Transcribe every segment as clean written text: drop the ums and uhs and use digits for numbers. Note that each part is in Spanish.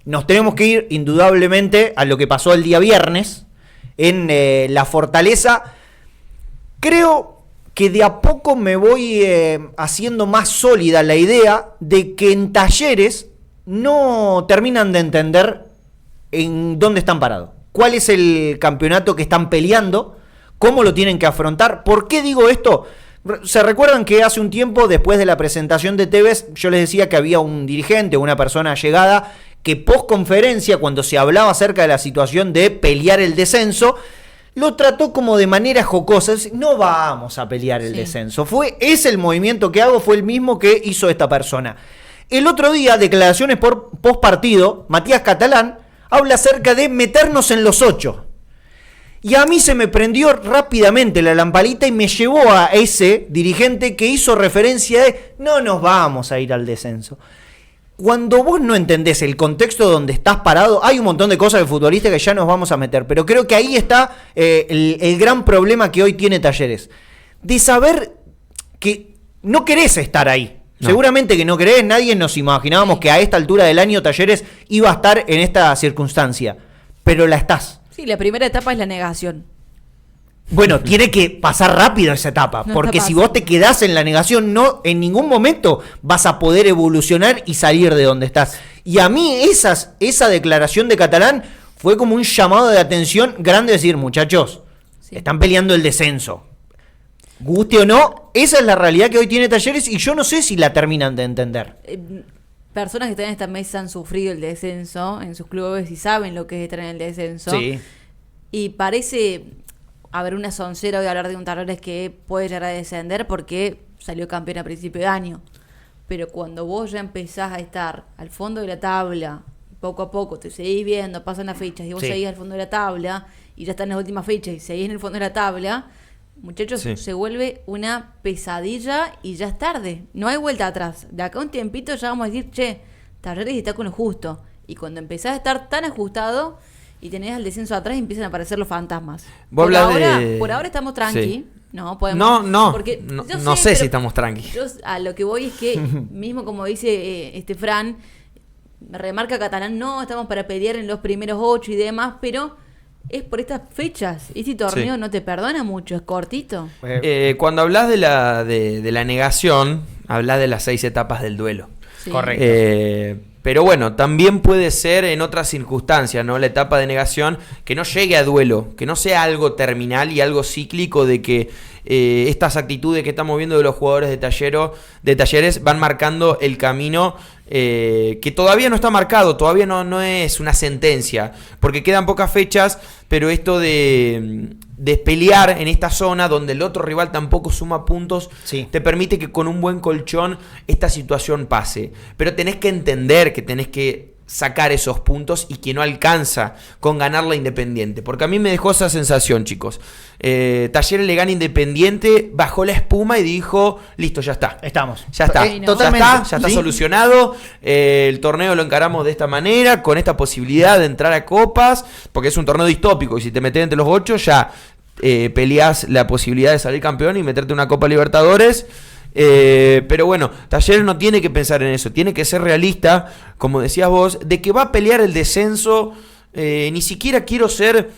nos tenemos que ir indudablemente a lo que pasó el día viernes en la Fortaleza. Creo que de a poco me voy haciendo más sólida la idea de que en Talleres no terminan de entender en dónde están parados. ¿Cuál es el campeonato que están peleando? ¿Cómo lo tienen que afrontar? ¿Por qué digo esto? ¿Se recuerdan que hace un tiempo, después de la presentación de Tevez, yo les decía que había un dirigente, una persona allegada, que post conferencia, cuando se hablaba acerca de la situación de pelear el descenso, lo trató como de manera jocosa? No vamos a pelear el descenso. Es el movimiento que hago, fue el mismo que hizo esta persona. El otro día, declaraciones post partido, Matías Catalán habla acerca de meternos en los 8. Y a mí se me prendió rápidamente la lamparita y me llevó a ese dirigente que hizo referencia de no nos vamos a ir al descenso. Cuando vos no entendés el contexto donde estás parado, hay un montón de cosas de futbolista que ya nos vamos a meter, pero creo que ahí está el gran problema que hoy tiene Talleres. De saber que no querés estar ahí. No. Seguramente que no querés, nadie nos imaginábamos que a esta altura del año Talleres iba a estar en esta circunstancia, pero la estás. Sí, la primera etapa es la negación. Bueno, tiene que pasar rápido esa etapa, porque si vos te quedás en la negación, no, en ningún momento vas a poder evolucionar y salir de donde estás. Y a mí esa declaración de Catalán fue como un llamado de atención grande, decir, muchachos, están peleando el descenso. Guste o no, esa es la realidad que hoy tiene Talleres y yo no sé si la terminan de entender. Personas que están en esta mesa han sufrido el descenso en sus clubes y saben lo que es estar en el descenso. Sí. Y parece haber una soncera de hablar de un Talleres que puede llegar a descender porque salió campeón a principio de año. Pero cuando vos ya empezás a estar al fondo de la tabla, poco a poco te seguís viendo, pasan las fechas y vos seguís al fondo de la tabla y ya están en las últimas fechas y seguís en el fondo de la tabla, muchachos, se vuelve una pesadilla y ya es tarde. No hay vuelta atrás. De acá un tiempito ya vamos a decir, Talleres está con lo justo. Y cuando empezás a estar tan ajustado y tenés al descenso atrás, empiezan a aparecer los fantasmas. Por ahora estamos tranqui. Sí. No podemos. No sé si estamos tranqui. Yo a lo que voy es que, mismo como dice Fran, remarca Catalán, no, estamos para pelear en los primeros 8 y demás, pero es por estas fechas. Este torneo no te perdona mucho, es cortito. Cuando hablas de la negación, hablas de las 6 etapas del duelo. Sí. Correcto. Pero bueno, también puede ser en otras circunstancias, ¿no? La etapa de negación, que no llegue a duelo, que no sea algo terminal y algo cíclico de que estas actitudes que estamos viendo de los jugadores de Talleres van marcando el camino que todavía no está marcado, todavía no es una sentencia, porque quedan pocas fechas, pero esto de pelear en esta zona donde el otro rival tampoco suma puntos, te permite que con un buen colchón esta situación pase. Pero tenés que entender que tenés que sacar esos puntos y que no alcanza con ganar la Independiente. Porque a mí me dejó esa sensación, chicos. Talleres le gana Independiente, bajó la espuma y dijo, listo, ya está. Estamos. Ya está. Ya está solucionado. El torneo lo encaramos de esta manera, con esta posibilidad de entrar a copas, porque es un torneo distópico y si te metes entre los 8 ya peleás la posibilidad de salir campeón y meterte en una Copa Libertadores. Pero bueno, Talleres no tiene que pensar en eso, tiene que ser realista, como decías vos, de que va a pelear el descenso. Ni siquiera quiero ser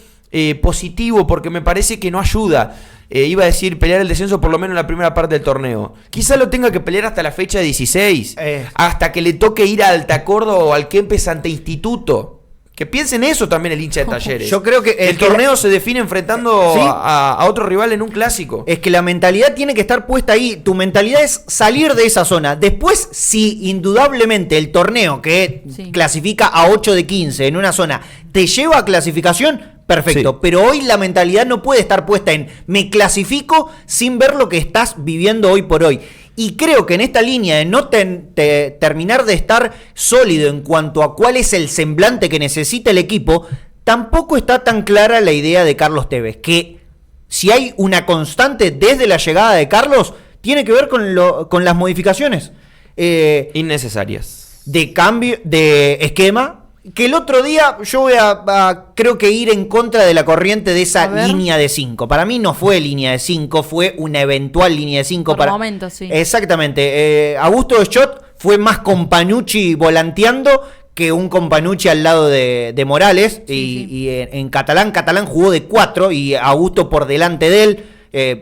positivo porque me parece que no ayuda. Iba a decir pelear el descenso por lo menos en la primera parte del torneo. Quizá lo tenga que pelear hasta la fecha 16, hasta que le toque ir a Alta Córdoba o al Kempes ante Instituto. Que piensen eso también el hincha de Talleres. Yo creo que el torneo se define enfrentando a otro rival en un clásico. Es que la mentalidad tiene que estar puesta ahí. Tu mentalidad es salir de esa zona. Después, si indudablemente el torneo que clasifica a 8 de 15 en una zona te lleva a clasificación, perfecto. Pero hoy la mentalidad no puede estar puesta en me clasifico sin ver lo que estás viviendo hoy por hoy. Y creo que en esta línea de no terminar de estar sólido en cuanto a cuál es el semblante que necesita el equipo, tampoco está tan clara la idea de Carlos Tevez, que si hay una constante desde la llegada de Carlos, tiene que ver con las modificaciones innecesarias de cambio de esquema. Que el otro día yo voy a creo que ir en contra de la corriente de esa línea de 5. Para mí no fue línea de 5, fue una eventual línea de 5. Por momentos, sí. Exactamente. Augusto Schott fue más con Panucci volanteando que un Companucci al lado de Morales. Sí, Y en Catalán jugó de 4 y Augusto por delante de él,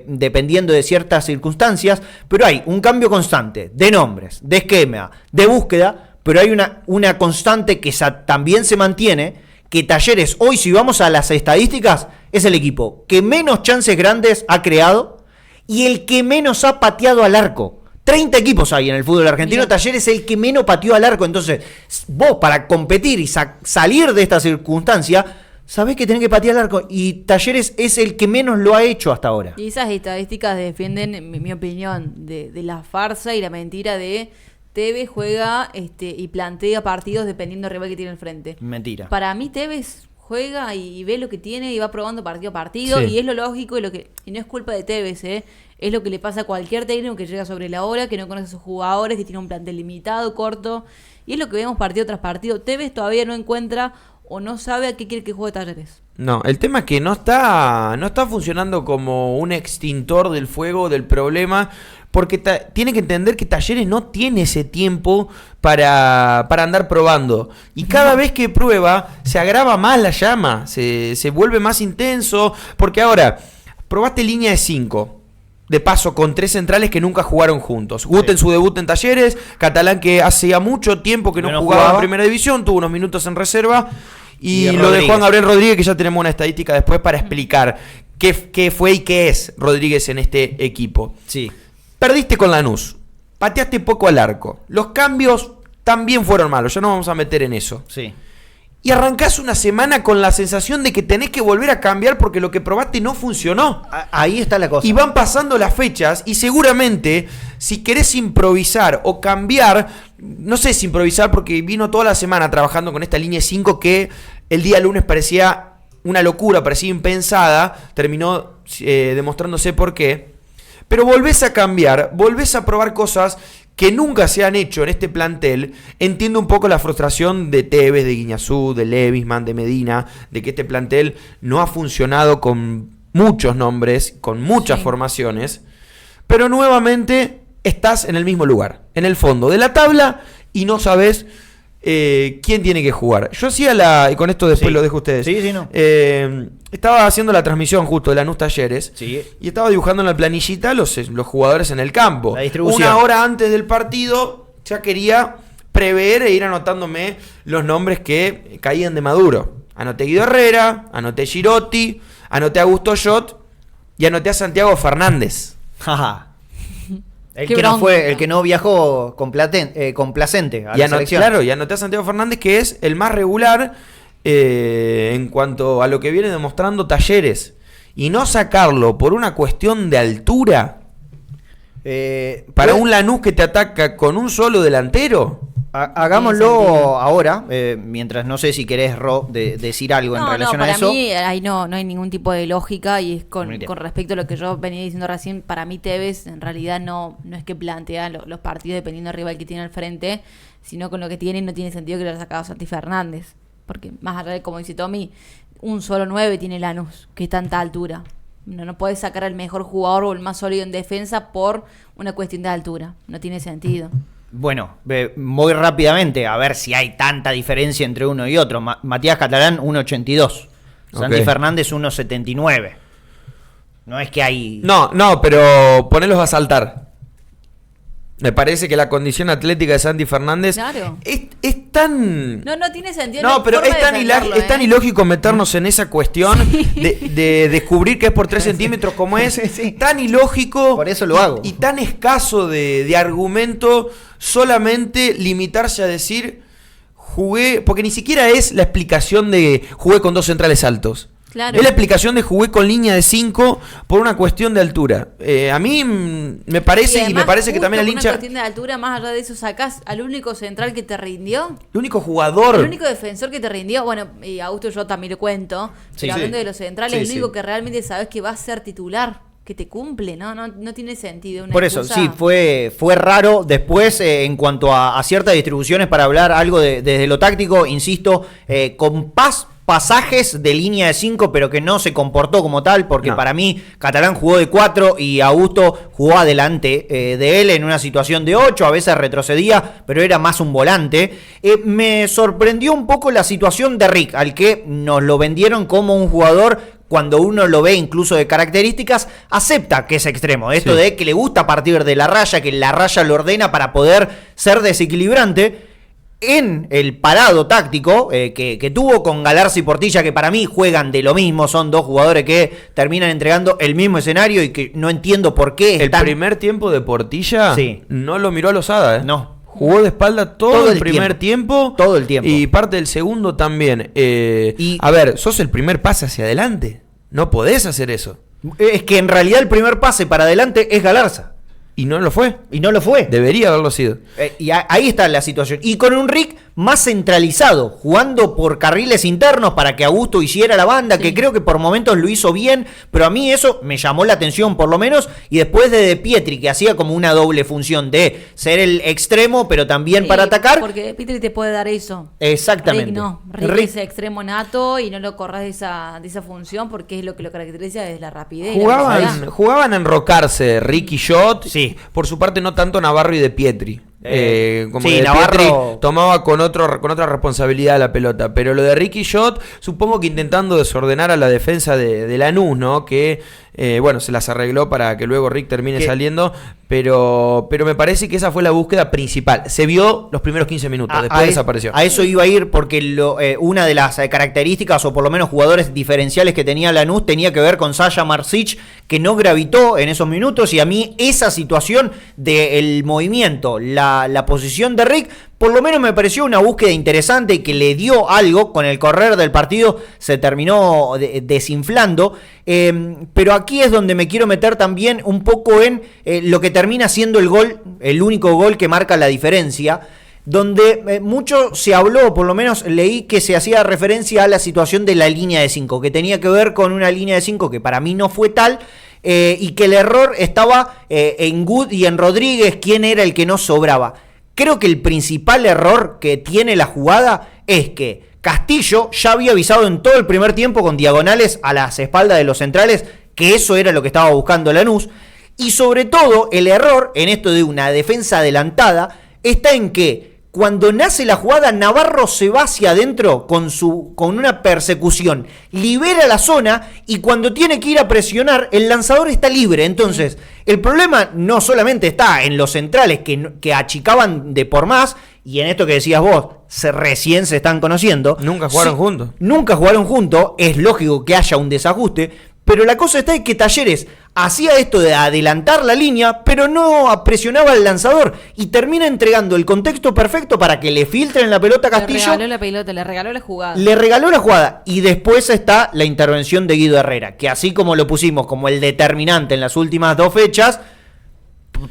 dependiendo de ciertas circunstancias. Pero hay un cambio constante de nombres, de esquema, de búsqueda, pero hay una constante que también se mantiene, que Talleres hoy, si vamos a las estadísticas, es el equipo que menos chances grandes ha creado y el que menos ha pateado al arco. 30 equipos hay en el fútbol argentino, Mira. Talleres es el que menos pateó al arco. Entonces, vos para competir y salir de esta circunstancia, sabés que tenés que patear al arco. Y Talleres es el que menos lo ha hecho hasta ahora. Y esas estadísticas defienden, en mi opinión, de la farsa y la mentira de Tevez juega y plantea partidos dependiendo del rival que tiene enfrente. Mentira. Para mí Tevez juega y ve lo que tiene y va probando partido a partido, Sí. y es lo lógico y no es culpa de Tevez, es lo que le pasa a cualquier técnico que llega sobre la hora, que no conoce a sus jugadores, que tiene un plantel limitado, corto, y es lo que vemos partido tras partido. Tevez todavía no encuentra o no sabe a qué quiere que juegue Talleres. No, el tema es que no está funcionando como un extintor del fuego, del problema, porque tiene que entender que Talleres no tiene ese tiempo para andar probando. Y cada vez que prueba, se agrava más la llama, se vuelve más intenso, porque ahora, probaste línea de 5. De paso, con 3 centrales que nunca jugaron juntos. Gut en su debut en Talleres, Catalán que hacía mucho tiempo que no jugaba en Primera División, tuvo unos minutos en reserva. Y lo de Juan Gabriel Rodríguez, que ya tenemos una estadística después para explicar qué fue y qué es Rodríguez en este equipo. Sí. Perdiste con Lanús, pateaste poco al arco. Los cambios también fueron malos, ya no vamos a meter en eso. Sí. Y arrancás una semana con la sensación de que tenés que volver a cambiar porque lo que probaste no funcionó. Ahí está la cosa. Y van pasando las fechas y seguramente si querés improvisar o cambiar, no sé si improvisar porque vino toda la semana trabajando con esta línea 5 que el día lunes parecía una locura, parecía impensada, terminó demostrándose por qué. Pero volvés a cambiar, volvés a probar cosas que nunca se han hecho en este plantel. Entiendo un poco la frustración de Tevez, de Guiñazú, de Levisman, de Medina, de que este plantel no ha funcionado con muchos nombres, con muchas formaciones, pero nuevamente estás en el mismo lugar, en el fondo de la tabla y no sabes quién tiene que jugar. Yo hacía y con esto después lo dejo a ustedes. Sí, no. Estaba haciendo la transmisión justo de Lanús Talleres y estaba dibujando en la planillita los jugadores en el campo. La distribución. Una hora antes del partido ya quería prever e ir anotándome los nombres que caían de Maduro. Anoté Guido Herrera, anoté Girotti, anoté a Augusto Jot y anoté a Santiago Fernández. Jaja. El Qué que no bronca. fue, el que no viajó complacente a la selección. Claro, y anoté a Santiago Fernández, que es el más regular en cuanto a lo que viene demostrando Talleres. Y no sacarlo por una cuestión de altura para un Lanús que te ataca con un solo delantero. Hagámoslo ahora, mientras no sé si querés, Ro, decir algo en relación a eso. Para mí ahí no hay ningún tipo de lógica y es con Mira. respecto a lo que yo venía diciendo recién. Para mí Tevez en realidad no es que plantea los partidos dependiendo del rival que tiene al frente, sino con lo que tiene no tiene sentido que lo haya sacado Santi Fernández, porque más allá de, como dice Tommy, un solo 9 tiene Lanús, que es tanta altura. No puedes sacar al mejor jugador o el más sólido en defensa por una cuestión de altura, no tiene sentido. Bueno, muy rápidamente, a ver si hay tanta diferencia entre uno y otro. Matías Catalán, 1.82. Santi Fernández, 1.79. No es que hay... No, pero ponelos a saltar. Me parece que la condición atlética de Santi Fernández es tan... No tiene sentido. No, pero es tan ilógico meternos en esa cuestión de descubrir que es por 3 centímetros como es. Sí. Tan ilógico. Por eso lo hago. Y tan escaso de argumento solamente limitarse a decir jugué, porque ni siquiera es la explicación de jugué con 2 centrales altos. Claro. Es la explicación de jugué con línea de 5 por una cuestión de altura. A mí me parece, y me parece que también al hincha... Por una cuestión de altura, más allá de eso, sacás al único central que te rindió. El único jugador... El único defensor que te rindió. Bueno, y Augusto yo también lo cuento. Pero hablando de los centrales, el único que realmente sabes que va a ser titular, que te cumple, no tiene sentido. Por eso, sí, fue raro. Después, en cuanto a ciertas distribuciones, para hablar algo desde lo táctico, insisto, con Paz pasajes de línea de 5, pero que no se comportó como tal, porque No. para mí Catalán jugó de 4 y Augusto jugó adelante de él en una situación de 8, a veces retrocedía, pero era más un volante. Me sorprendió un poco la situación de Rick, al que nos lo vendieron como un jugador, cuando uno lo ve incluso de características, acepta que es extremo. Esto Sí. de que le gusta partir de la raya, que la raya lo ordena para poder ser desequilibrante. En el parado táctico que tuvo con Galarza y Portilla, que para mí juegan de lo mismo, son dos jugadores que terminan entregando el mismo escenario y que no entiendo por qué El están... primer tiempo de Portilla Sí. no lo miró a Lozada, ¿eh? No. Jugó de espalda todo el primer tiempo. Todo el tiempo. Y parte del segundo también. Y- A ver, sos el primer pase hacia adelante. No podés hacer eso. Es que en realidad el primer pase para adelante es Galarza. Y no lo fue. Y no lo fue. Debería haberlo sido. Ahí está la situación. Y con un Rick más centralizado, jugando por carriles internos para que Augusto hiciera la banda, Sí. que creo que por momentos lo hizo bien, pero a mí eso me llamó la atención por lo menos. Y después de Pietri, que hacía como una doble función de ser el extremo, pero también Sí, para atacar. Porque Petri te puede dar eso. Exactamente. Rick no. Rick Rick- es extremo nato y no lo corras de esa función porque es lo que lo caracteriza es la rapidez. Jugaban a enrocarse Ricky Shot. Sí. Por su parte, no tanto Navarro y De Pietri. Como sí, que De Navarro- Pietri tomaba con otra responsabilidad la pelota. Pero lo de Ricky Shot, supongo que intentando desordenar a la defensa de Lanús, ¿no? Que, bueno, se las arregló para que luego Rick termine Que- saliendo. Pero me parece que esa fue la búsqueda principal. Se vio los primeros 15 minutos, después desapareció. A eso iba a ir porque una de las características, o por lo menos jugadores diferenciales que tenía Lanús, tenía que ver con Sasha Marsic, que no gravitó en esos minutos. Y a mí esa situación del movimiento, la posición de Rick, por lo menos me pareció una búsqueda interesante y que le dio algo. Con el correr del partido se terminó desinflando. Pero aquí es donde me quiero meter también un poco en lo que termina siendo el gol, el único gol que marca la diferencia, donde mucho se habló, por lo menos leí que se hacía referencia a la situación de la línea de 5, que tenía que ver con una línea de 5 que para mí no fue tal, y que el error estaba en Good y en Rodríguez, quién era el que no sobraba. Creo que el principal error que tiene la jugada es que Castillo ya había avisado en todo el primer tiempo con diagonales a las espaldas de los centrales que eso era lo que estaba buscando Lanús. Y sobre todo el error en esto de una defensa adelantada está en que cuando nace la jugada, Navarro se va hacia adentro con una persecución, libera la zona y cuando tiene que ir a presionar, el lanzador está libre. Entonces, el problema no solamente está en los centrales que achicaban de por más, y en esto que decías vos, recién se están conociendo. Nunca jugaron juntos. Nunca jugaron juntos, es lógico que haya un desajuste, pero la cosa está en que Talleres hacía esto de adelantar la línea, pero no presionaba al lanzador y termina entregando el contexto perfecto para que le filtren la pelota a Castillo. Le regaló la pelota, le regaló la jugada. Le regaló la jugada y después está la intervención de Guido Herrera, que así como lo pusimos como el determinante en las últimas 2 fechas,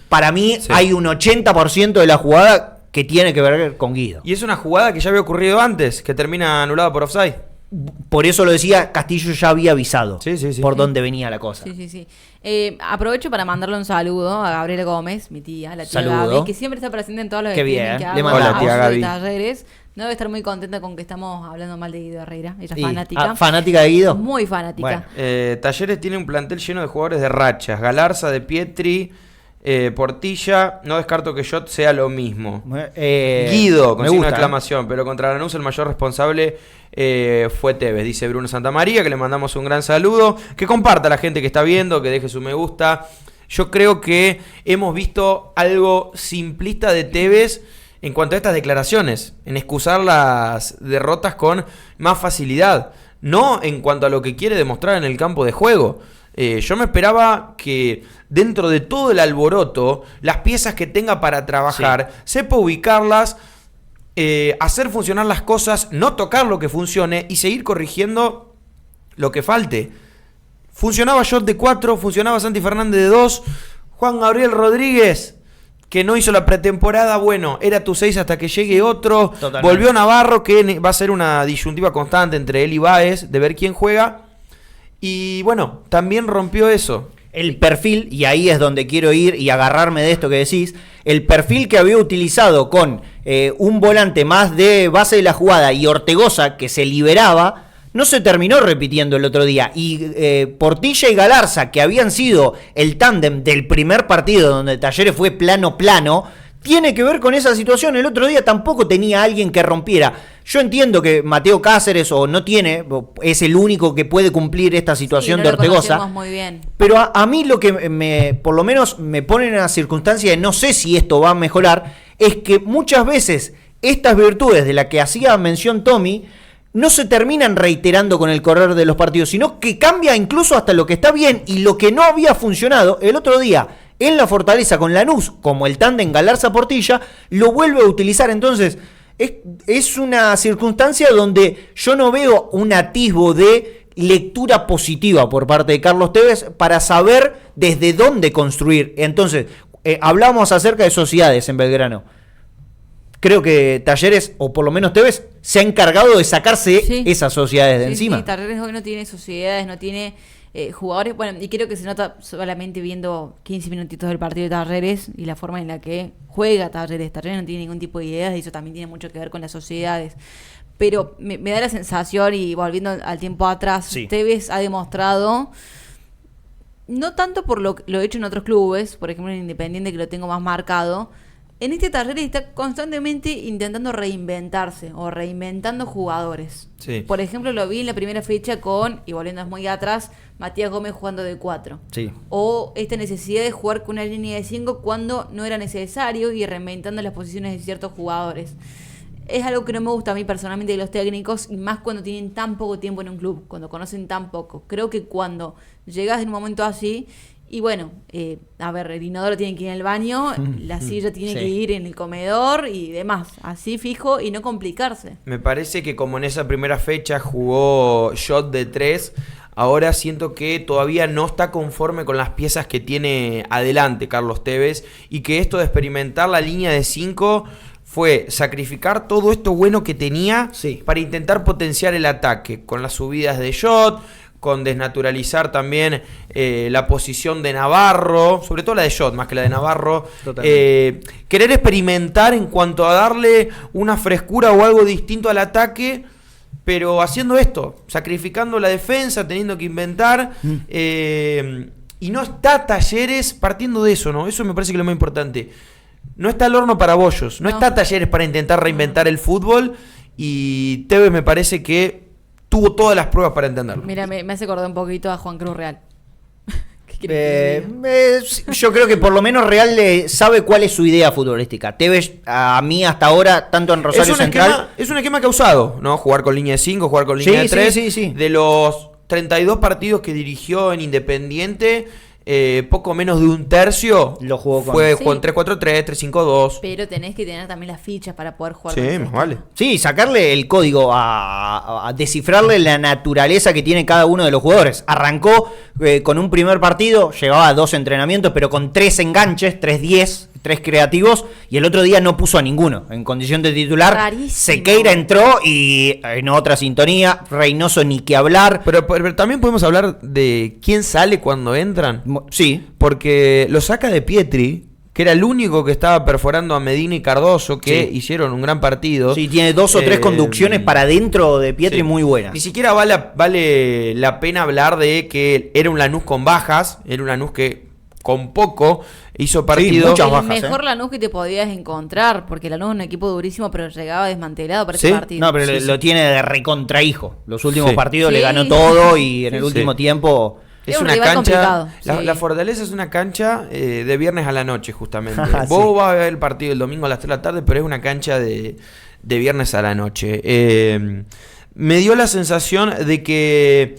para mí Sí. hay un 80% de la jugada que tiene que ver con Guido. Y es una jugada que ya había ocurrido antes, que termina anulada por offside. Por eso lo decía, Castillo ya había avisado Sí, sí, sí. por dónde venía la cosa. Sí, sí, sí. Aprovecho para mandarle un saludo a Gabriela Gómez, mi tía, la tía Saludo. Gaby, que siempre está presente en todos los Qué streaming bien, que le hago mandamos. Hola, tía a Gaby. de Talleres. No debe estar muy contenta con que estamos hablando mal de Guido Herrera. Ella es Y- fanática. ¿fanática de Guido? Muy fanática. Bueno. Talleres tiene un plantel lleno de jugadores de rachas. Galarza, De Pietri, Portilla. No descarto que Shot sea lo mismo. Guido, con me signo de gusta, exclamación. Pero contra Lanús el mayor responsable fue Tevez, dice Bruno Santamaría, que le mandamos un gran saludo. Que comparta a la gente que está viendo, que deje su me gusta. Yo creo que hemos visto algo simplista de Tevez en cuanto a estas declaraciones, en excusar las derrotas con más facilidad, no en cuanto a lo que quiere demostrar en el campo de juego. Yo me esperaba que dentro de todo el alboroto, las piezas que tenga para trabajar, sepa ubicarlas, hacer funcionar las cosas, no tocar lo que funcione y seguir corrigiendo lo que falte. Funcionaba Shot de 4, funcionaba Santi Fernández de 2, Juan Gabriel Rodríguez, que no hizo la pretemporada, bueno, era tu 6 hasta que llegue otro. Totalmente. Volvió Navarro, que va a ser una disyuntiva constante entre él y Báez, de ver quién juega. Y bueno, también rompió eso. El perfil, y ahí es donde quiero ir y agarrarme de esto que decís, el perfil que había utilizado con un volante más de base de la jugada y Ortegoza que se liberaba, no se terminó repitiendo el otro día. Y Portilla y Galarza, que habían sido el tándem del primer partido donde Talleres fue plano, tiene que ver con esa situación. El otro día tampoco tenía alguien que rompiera. Yo entiendo que Mateo Cáceres es el único que puede cumplir esta situación no de Ortegoza. muy bien. Pero a mí lo que por lo menos me pone en una circunstancia de no sé si esto va a mejorar, es que muchas veces estas virtudes de las que hacía mención Tommy no se terminan reiterando con el correr de los partidos, sino que cambia incluso hasta lo que está bien y lo que no había funcionado el otro día en la Fortaleza con Lanús, como el tándem Galarza-Portilla, lo vuelve a utilizar. Entonces, es una circunstancia donde yo no veo un atisbo de lectura positiva por parte de Carlos Tevez para saber desde dónde construir. Entonces, hablamos acerca de sociedades en Belgrano. Creo que Talleres, o por lo menos Tevez, se ha encargado de sacarse esas sociedades de encima. Sí, Talleres hoy no tiene sociedades, no tiene jugadores. Bueno, y creo que se nota solamente viendo 15 minutitos del partido de Talleres y la forma en la que juega Talleres. Talleres no tiene ningún tipo de ideas y eso también tiene mucho que ver con las sociedades. Pero me da la sensación, y volviendo al tiempo atrás, Tevez ha demostrado, no tanto por lo hecho en otros clubes, por ejemplo en Independiente, que lo tengo más marcado, en este Talleres está constantemente intentando reinventarse o reinventando jugadores. Sí. Por ejemplo, lo vi en la primera fecha y volviendo muy atrás, Matías Gómez jugando de 4. Sí. O esta necesidad de jugar con una línea de 5 cuando no era necesario y reinventando las posiciones de ciertos jugadores. Es algo que no me gusta a mí personalmente de los técnicos, y más cuando tienen tan poco tiempo en un club, cuando conocen tan poco. Creo que cuando llegas en un momento así, y bueno, el inodoro tiene que ir en el baño, la silla tiene que ir en el comedor y demás. Así fijo y no complicarse. Me parece que como en esa primera fecha jugó shot de 3, ahora siento que todavía no está conforme con las piezas que tiene adelante Carlos Tevez, y que esto de experimentar la línea de 5 fue sacrificar todo esto bueno que tenía para intentar potenciar el ataque, con las subidas de shot, con desnaturalizar también la posición de Navarro, sobre todo la de shot más que la de Navarro, querer experimentar en cuanto a darle una frescura o algo distinto al ataque, pero haciendo esto, sacrificando la defensa, teniendo que inventar, y no está Talleres partiendo de eso, ¿no? Eso me parece que es lo más importante. No está el horno para bollos, no está Talleres para intentar reinventar el fútbol, y Tevez me parece que tuvo todas las pruebas para entenderlo. Mira, me hace acordar un poquito a Juan Cruz Real. Yo creo que por lo menos Real sabe cuál es su idea futbolística. Tevez, a mí hasta ahora, tanto en Rosario Central... Es un esquema causado, ¿no? Jugar con línea de 5, jugar con línea de 3. Sí. De los 32 partidos que dirigió en Independiente, poco menos de un tercio lo jugó con... fue con 3-4-3, 3-5-2. Pero tenés que tener también las fichas para poder jugar. Sí, más vale. Sí, sacarle el código, a descifrarle la naturaleza que tiene cada uno de los jugadores. Arrancó con un primer partido, llevaba a 2 entrenamientos, pero con 3 enganches, 3-10, 3 creativos, y el otro día no puso a ninguno en condición de titular. Rarísimo. Sequeira entró y en otra sintonía, Reynoso ni que hablar. Pero también podemos hablar de quién sale cuando entran. Sí. Porque lo saca de Pietri, que era el único que estaba perforando a Medina y Cardoso, que hicieron un gran partido. Sí, tiene 2 o 3 conducciones para dentro de Pietri muy buenas. Ni siquiera vale la pena hablar de que era un Lanús con bajas, era un Lanús que con poco hizo partido. Muchas el bajas, mejor Lanús que te podías encontrar, porque Lanús es un equipo durísimo, pero llegaba desmantelado para ese partido. No, pero lo tiene de recontrahijo. Los últimos partidos le ganó todo y en el último tiempo... Es un una rival cancha. complicado. La Fortaleza es una cancha de viernes a la noche, justamente. Vos vas a ver el partido el domingo a las 3 de la tarde, pero es una cancha de viernes a la noche. Me dio la sensación de que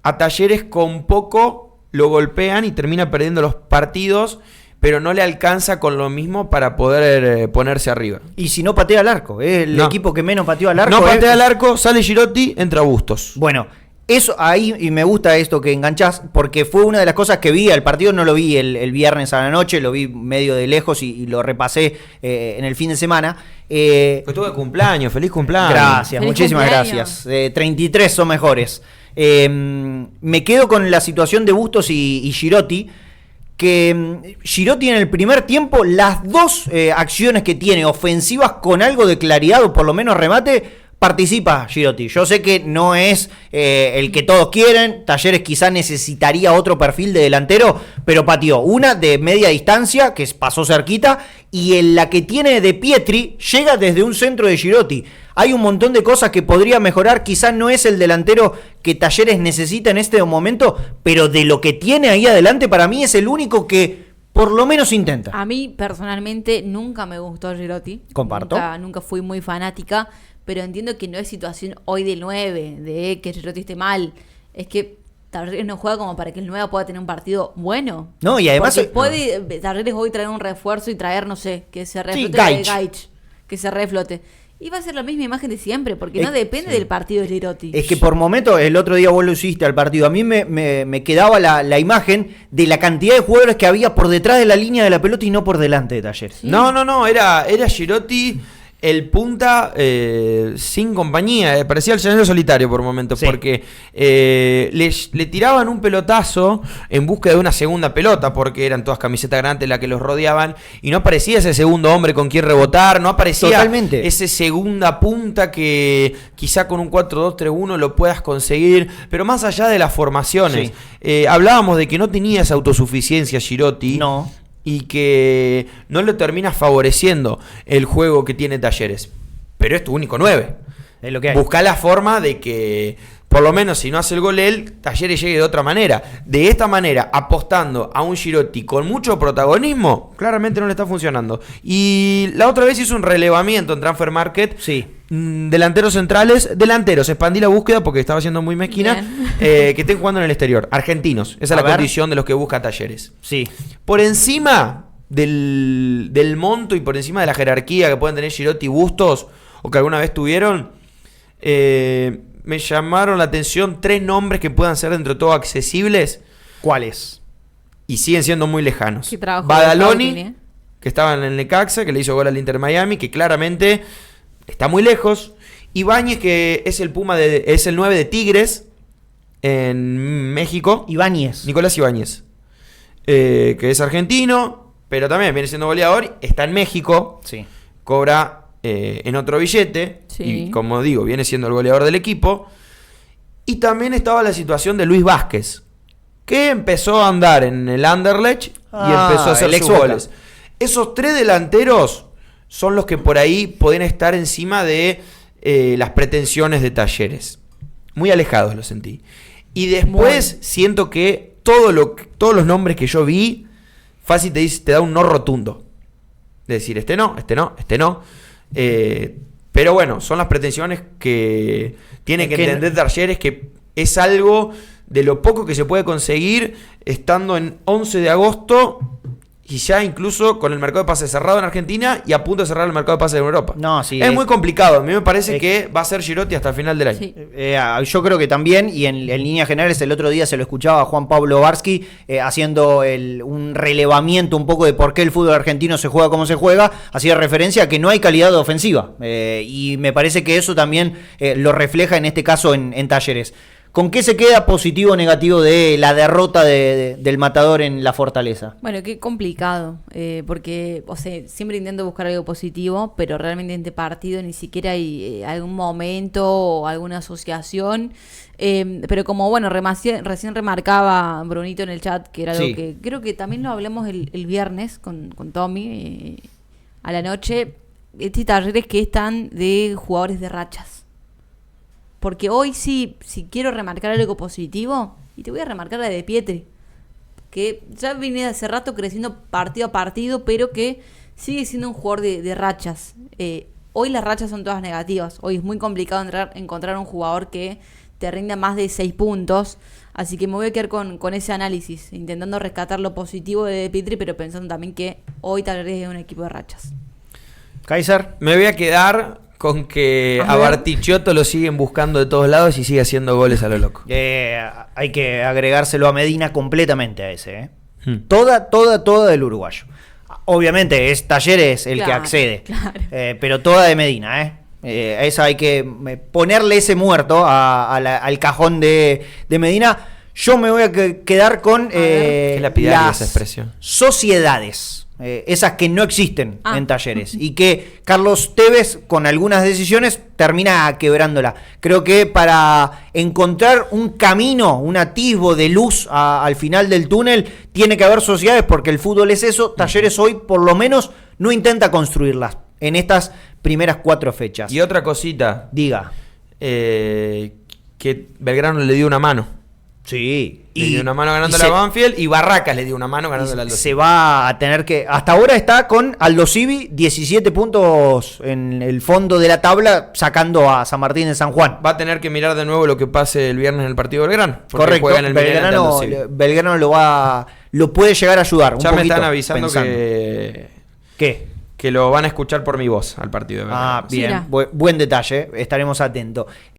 a Talleres con poco lo golpean y termina perdiendo los partidos, pero no le alcanza con lo mismo para poder ponerse arriba. Y si no patea al arco, el equipo que menos pateó al arco. No patea al arco, sale Girotti, entra Bustos. Bueno, eso ahí, y me gusta esto que enganchás, porque fue una de las cosas que vi. El partido no lo vi el viernes a la noche, lo vi medio de lejos y lo repasé en el fin de semana. Estuvo de cumpleaños, feliz cumpleaños. Gracias, feliz muchísimas cumpleaños. gracias. 33 son mejores. Me quedo con la situación de Bustos y Girotti, que Girotti en el primer tiempo, las 2 acciones que tiene ofensivas con algo de claridad o por lo menos remate, participa Girotti. Yo sé que no es el que todos quieren. Talleres quizás necesitaría otro perfil de delantero, pero pateó una de media distancia, que pasó cerquita, y en la que tiene de Pietri llega desde un centro de Girotti. Hay un montón de cosas que podría mejorar. Quizás no es el delantero que Talleres necesita en este momento, pero de lo que tiene ahí adelante, para mí es el único que por lo menos intenta. A mí personalmente nunca me gustó Girotti. Comparto. Nunca fui muy fanática, pero entiendo que no es situación hoy del 9, de que Girotti esté mal. Es que Talleres no juega como para que el 9 pueda tener un partido bueno. No, y además... Porque puede Talleres hoy traer un refuerzo y traer, no sé, que se reflote Gaich. Que se reflote. Y va a ser la misma imagen de siempre, porque no depende del partido de Girotti. Es que por momentos, el otro día vos lo hiciste al partido, a mí me quedaba la imagen de la cantidad de jugadores que había por detrás de la línea de la pelota y no por delante de Talleres. Sí. No, era Girotti el punta sin compañía, parecía el llanero solitario por momentos, Sí. porque le tiraban un pelotazo en búsqueda de una segunda pelota, porque eran todas camisetas grandes las que los rodeaban, y no aparecía ese segundo hombre con quien rebotar, no aparecía Totalmente. ese segunda punta que quizá con un 4-2-3-1 lo puedas conseguir, pero más allá de las formaciones, hablábamos de que no tenía esa autosuficiencia Girotti. No. Y que no le termina favoreciendo el juego que tiene Talleres. Pero es tu único 9. Es lo que hay. Busca la forma de que, por lo menos si no hace el gol él, Talleres llegue de otra manera. De esta manera, apostando a un Girotti con mucho protagonismo, claramente no le está funcionando. Y la otra vez hizo un relevamiento en Transfer Market. Sí. Delanteros, expandí la búsqueda porque estaba siendo muy mezquina, que estén jugando en el exterior, argentinos, esa es la condición de los que busca Talleres. Sí. Por encima del monto y por encima de la jerarquía que pueden tener Girotti y Bustos, o que alguna vez tuvieron, me llamaron la atención 3 nombres que puedan ser dentro de todo accesibles ¿Cuáles? y siguen siendo muy lejanos. Que trabajó Badaloni, de scouting, que estaba en el Necaxa, que le hizo gol al Inter Miami, que claramente está muy lejos. Ibáñez, que es el es el 9 de Tigres en México. Ibáñez. Nicolás Ibáñez, que es argentino, pero también viene siendo goleador, está en México, Sí. cobra en otro billete, Sí. y como digo, viene siendo el goleador del equipo. Y también estaba la situación de Luis Vázquez, que empezó a andar en el Anderlecht y empezó a hacer el ex sus Boca. goles. Esos 3 delanteros son los que por ahí pueden estar encima de las pretensiones de Talleres. Muy alejados lo sentí. Y después siento que todos los nombres que yo vi, fácil te da un no rotundo. De decir, este no. Pero bueno, son las pretensiones que tiene que entender Talleres, que es algo de lo poco que se puede conseguir estando en 11 de agosto y ya incluso con el mercado de pases cerrado en Argentina y a punto de cerrar el mercado de pases en Europa. No, sí. Es muy complicado. A mí me parece que va a ser Girotti hasta el final del año. Sí. Yo creo que también, y en líneas generales, el otro día se lo escuchaba a Juan Pablo Barsky haciendo un relevamiento un poco de por qué el fútbol argentino se juega como se juega, hacía referencia a que no hay calidad ofensiva. Y me parece que eso también lo refleja en este caso en Talleres. ¿Con qué se queda positivo o negativo de la derrota del Matador en la Fortaleza? Bueno, qué complicado, porque, o sea, siempre intento buscar algo positivo, pero realmente en este partido ni siquiera hay algún momento o alguna asociación. Pero como, bueno, recién remarcaba Brunito en el chat, que era algo Sí. que creo que también lo hablamos el viernes con Tommy a la noche, este Talleres que están de jugadores de rachas. Porque hoy sí, si quiero remarcar algo positivo, y te voy a remarcar la de Pietri, que ya viene hace rato creciendo partido a partido, pero que sigue siendo un jugador de rachas. Hoy las rachas son todas negativas. Hoy es muy complicado encontrar un jugador que te rinda más de 6 puntos. Así que me voy a quedar con ese análisis, intentando rescatar lo positivo de Pietri, pero pensando también que hoy Talleres es un equipo de rachas. Kaiser. Me voy a quedar con que A a ver. Bartichotto lo siguen buscando de todos lados y sigue haciendo goles a lo loco. Hay que agregárselo a Medina completamente a ese. Hmm. Toda del uruguayo. Obviamente es Talleres el que Claro, accede, claro. pero toda de Medina. Esa hay que ponerle ese muerto al cajón de Medina. Yo me voy a quedar con Qué lapidaria las esa expresión. sociedades. Esas que no existen en Talleres y que Carlos Tevez con algunas decisiones termina quebrándola. Creo que para encontrar un camino, un atisbo de luz al final del túnel, tiene que haber sociedades porque el fútbol es eso. Talleres hoy por lo menos no intenta construirlas en estas primeras 4 fechas. Y otra cosita, Diga. que Belgrano le dio una mano. Sí. Le dio una mano ganando a Banfield y Barracas le dio una mano ganando a Aldo se va a tener que... Hasta ahora está con Aldo Civi 17 puntos en el fondo de la tabla, sacando a San Martín de San Juan. Va a tener que mirar de nuevo lo que pase el viernes en el partido de Belgrano. Correcto, juega en el Mineirante Aldo Civi. Belgrano lo puede llegar a ayudar. Ya un me poquito, están avisando pensando. que lo van a escuchar por mi voz al partido de Belgrano. Ah, bien, Mira. buen detalle, estaremos atentos.